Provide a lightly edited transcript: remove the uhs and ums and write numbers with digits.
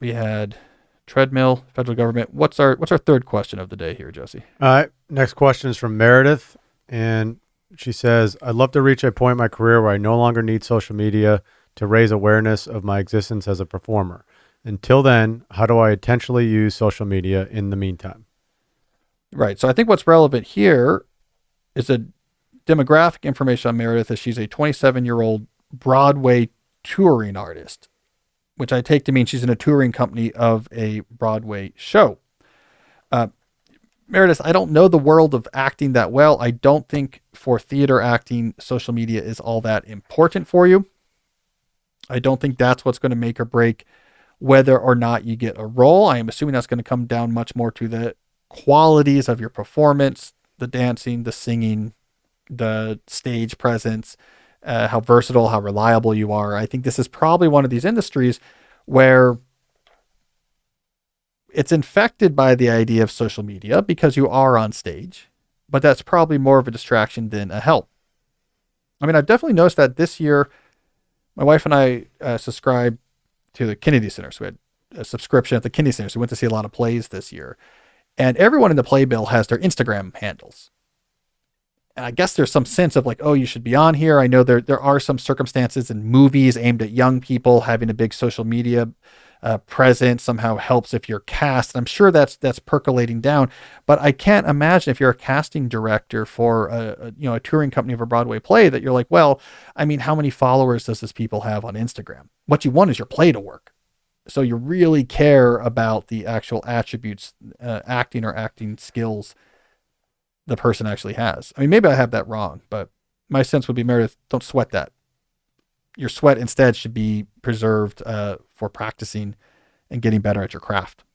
We had treadmill, federal government. What's our third question of the day here, Jesse? All right. Next question is from Meredith. And she says, I'd love to reach a point in my career where I no longer need social media to raise awareness of my existence as a performer. Until then, how do I intentionally use social media in the meantime? Right. So I think what's relevant here is a demographic information on Meredith is she's a 27-year-old Broadway touring artist, which I take to mean she's in a touring company of a Broadway show. Uh, Meredith, I don't know the world of acting that well. I don't think for theater acting, social media is all that important for you. I don't think that's what's going to make or break whether or not you get a role. I am assuming that's going to come down much more to the qualities of your performance, the dancing, the singing, the stage presence, how versatile, how reliable you are. I think this is probably one of these industries where it's infected by the idea of social media because you are on stage, but that's probably more of a distraction than a help. I mean, I've definitely noticed that this year, my wife and I subscribed to the Kennedy Center. So we had a subscription at the Kennedy Center. So we went to see a lot of plays this year. And everyone in the playbill has their Instagram handles. And I guess there's some sense of like, oh, you should be on here. I know there are some circumstances in movies aimed at young people having a big social media presence somehow helps if you're cast. I'm sure that's percolating down, but I can't imagine if you're a casting director for a touring company of a Broadway play that you're like, well, I mean, how many followers does this people have on Instagram? What you want is your play to work. So you really care about the actual attributes, acting skills the person actually has. I mean, maybe I have that wrong, but my sense would be, Meredith, don't sweat that. Your sweat instead should be preserved for practicing and getting better at your craft.